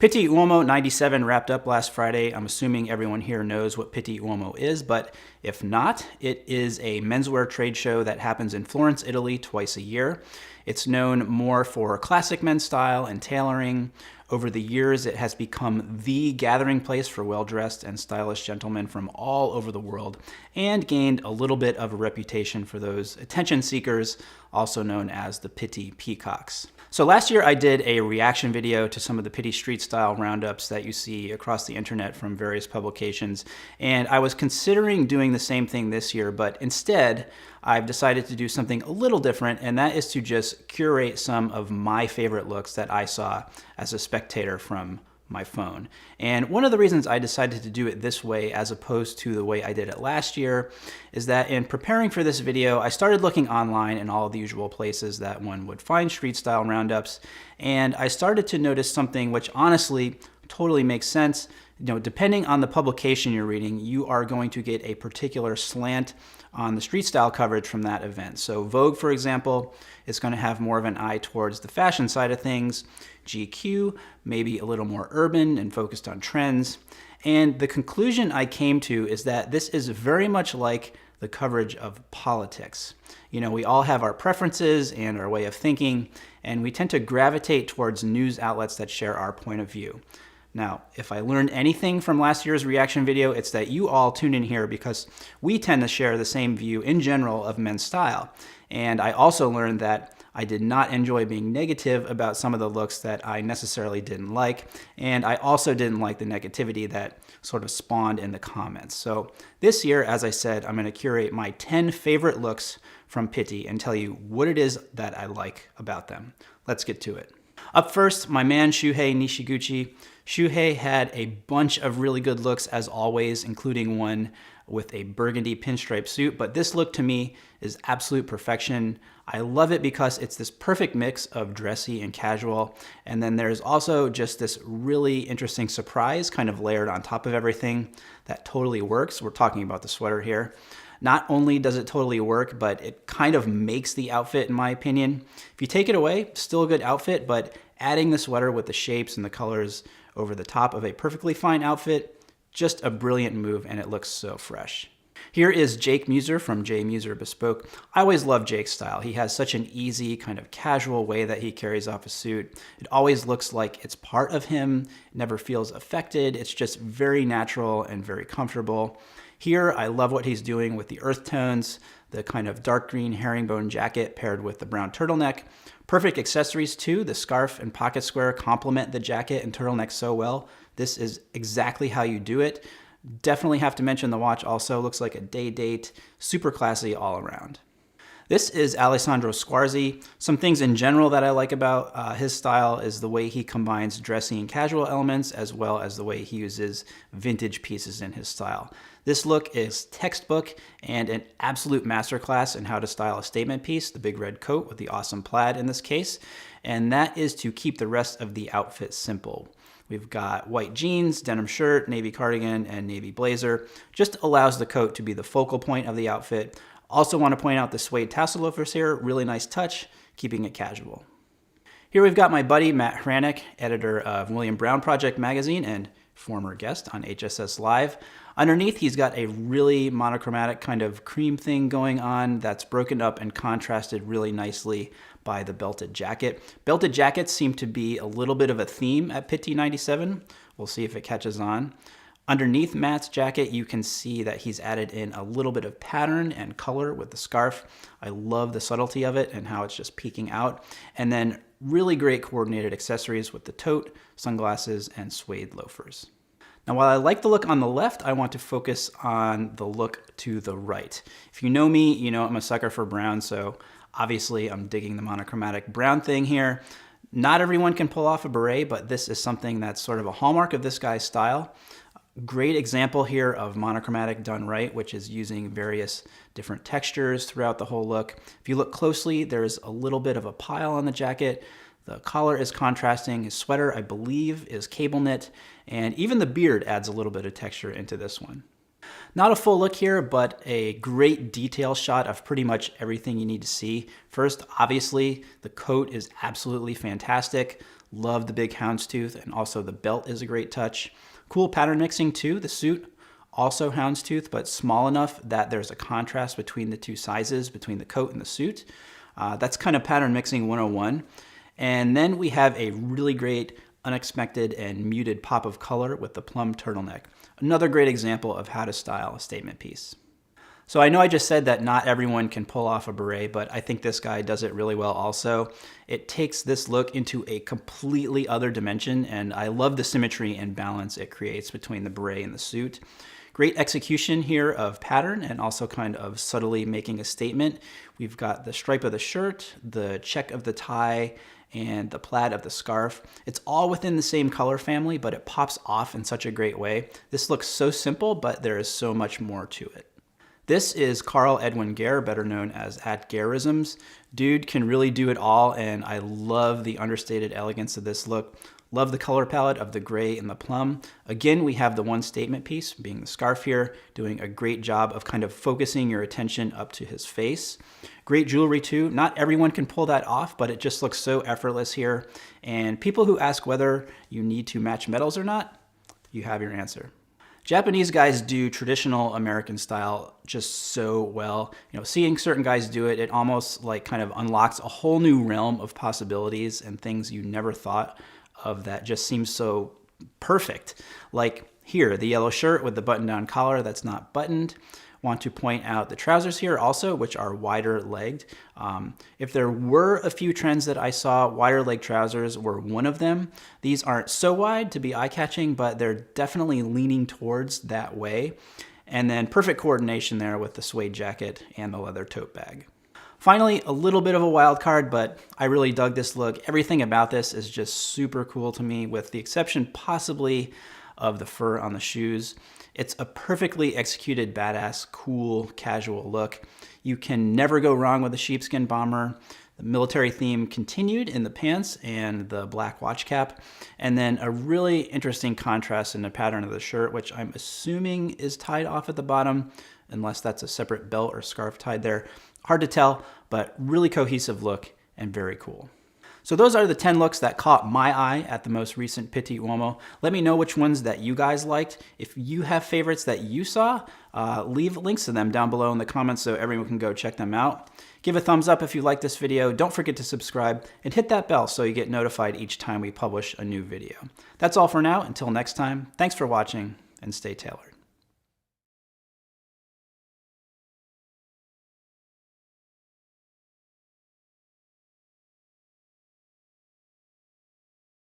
Pitti Uomo 97 wrapped up last Friday. I'm assuming everyone here knows what Pitti Uomo is, but if not, it is a menswear trade show that happens in Florence, Italy twice a year. It's known more for classic men's style and tailoring. Over the years, it has become the gathering place for well-dressed and stylish gentlemen from all over the world, and gained a little bit of a reputation for those attention seekers, also known as the Pitti Peacocks. So last year I did a reaction video to some of the Pitti street style roundups that you see across the internet from various publications, and I was considering doing the same thing this year, but instead I've decided to do something a little different, and that is to just curate some of my favorite looks that I saw as a spectator from my phone. And one of the reasons I decided to do it this way as opposed to the way I did it last year is that in preparing for this video, I started looking online in all of the usual places that one would find street style roundups, and I started to notice something which honestly totally makes sense. Depending on the publication you're reading, you are going to get a particular slant on the street style coverage from that event. So Vogue, for example, is going to have more of an eye towards the fashion side of things. GQ, maybe a little more urban and focused on trends. And the conclusion I came to is that this is very much like the coverage of politics. We all have our preferences and our way of thinking, and we tend to gravitate towards news outlets that share our point of view. Now, if I learned anything from last year's reaction video, it's that you all tune in here because we tend to share the same view in general of men's style. And I also learned that I did not enjoy being negative about some of the looks that I necessarily didn't like. And I also didn't like the negativity that sort of spawned in the comments. So this year, as I said, I'm going to curate my 10 favorite looks from Pitti and tell you what it is that I like about them. Let's get to it. Up first, my man Shuhei Nishiguchi. Shuhei had a bunch of really good looks as always, including one with a burgundy pinstripe suit, but this look to me is absolute perfection. I love it because it's this perfect mix of dressy and casual, and then there's also just this really interesting surprise kind of layered on top of everything that totally works. We're talking about the sweater here. Not only does it totally work, but it kind of makes the outfit, in my opinion. If you take it away, still a good outfit, but adding the sweater with the shapes and the colors over the top of a perfectly fine outfit, just a brilliant move, and it looks so fresh. Here is Jake Mueser from J. Mueser Bespoke. I always love Jake's style. He has such an easy, kind of casual way that he carries off a suit. It always looks like it's part of him. It never feels affected. It's just very natural and very comfortable. Here, I love what he's doing with the earth tones, the kind of dark green herringbone jacket paired with the brown turtleneck. Perfect accessories too. The scarf and pocket square complement the jacket and turtleneck so well. This is exactly how you do it. Definitely have to mention the watch also. Looks like a day date. Super classy all around. This is Alessandro Squarzi. Some things in general that I like about his style is the way he combines dressy and casual elements as well as the way he uses vintage pieces in his style. This look is textbook and an absolute masterclass in how to style a statement piece, the big red coat with the awesome plaid in this case, and that is to keep the rest of the outfit simple. We've got white jeans, denim shirt, navy cardigan, and navy blazer. Just allows the coat to be the focal point of the outfit. Also want to point out the suede tassel loafers here, really nice touch, keeping it casual. Here we've got my buddy Matt Hranek, editor of William Brown Project magazine and former guest on HSS Live. Underneath, he's got a really monochromatic kind of cream thing going on that's broken up and contrasted really nicely by the belted jacket. Belted jackets seem to be a little bit of a theme at Pitti 97. We'll see if it catches on. Underneath Matt's jacket, you can see that he's added in a little bit of pattern and color with the scarf. I love the subtlety of it and how it's just peeking out. And then really great coordinated accessories with the tote, sunglasses, and suede loafers. Now, while I like the look on the left, I want to focus on the look to the right. If you know me, you know I'm a sucker for brown, so obviously I'm digging the monochromatic brown thing here. Not everyone can pull off a beret, but this is something that's sort of a hallmark of this guy's style. Great example here of monochromatic done right, which is using various different textures throughout the whole look. If you look closely, there's a little bit of a pile on the jacket. The collar is contrasting. His sweater, I believe, is cable knit, and even the beard adds a little bit of texture into this one. Not a full look here, but a great detail shot of pretty much everything you need to see. First, obviously, the coat is absolutely fantastic. Love the big houndstooth, and also the belt is a great touch. Cool pattern mixing too. The suit, also houndstooth, but small enough that there's a contrast between the two sizes, between the coat and the suit. That's kind of pattern mixing 101. And then we have a really great unexpected and muted pop of color with the plum turtleneck. Another great example of how to style a statement piece. So I know I just said that not everyone can pull off a beret, but I think this guy does it really well also. It takes this look into a completely other dimension, and I love the symmetry and balance it creates between the beret and the suit. Great execution here of pattern and also kind of subtly making a statement. We've got the stripe of the shirt, the check of the tie, and the plaid of the scarf. It's all within the same color family, but it pops off in such a great way. This looks so simple, but there is so much more to it. This is Karl-Edwin Guerre, better known as @Guerrisms. Dude can really do it all, and I love the understated elegance of this look. Love the color palette of the gray and the plum. Again, we have the one statement piece, being the scarf here, doing a great job of kind of focusing your attention up to his face. Great jewelry too. Not everyone can pull that off, but it just looks so effortless here. And people who ask whether you need to match metals or not, you have your answer. Japanese guys do traditional American style just so well. You know, seeing certain guys do it, it almost like kind of unlocks a whole new realm of possibilities and things you never thought of that just seems so perfect. Like here, the yellow shirt with the button-down collar that's not buttoned. Want to point out the trousers here also, which are wider legged. If there were a few trends that I saw, wider leg trousers were one of them. These aren't so wide to be eye-catching, but they're definitely leaning towards that way. And then perfect coordination there with the suede jacket and the leather tote bag. Finally, a little bit of a wild card, but I really dug this look. Everything about this is just super cool to me, with the exception possibly of the fur on the shoes. It's a perfectly executed, badass, cool, casual look. You can never go wrong with a sheepskin bomber. The military theme continued in the pants and the black watch cap. And then a really interesting contrast in the pattern of the shirt, which I'm assuming is tied off at the bottom, unless that's a separate belt or scarf tied there. Hard to tell, but really cohesive look and very cool. So those are the 10 looks that caught my eye at the most recent Pitti Uomo. Let me know which ones that you guys liked. If you have favorites that you saw, leave links to them down below in the comments so everyone can go check them out. Give a thumbs up if you like this video. Don't forget to subscribe and hit that bell so you get notified each time we publish a new video. That's all for now. Until next time, thanks for watching and stay tailored.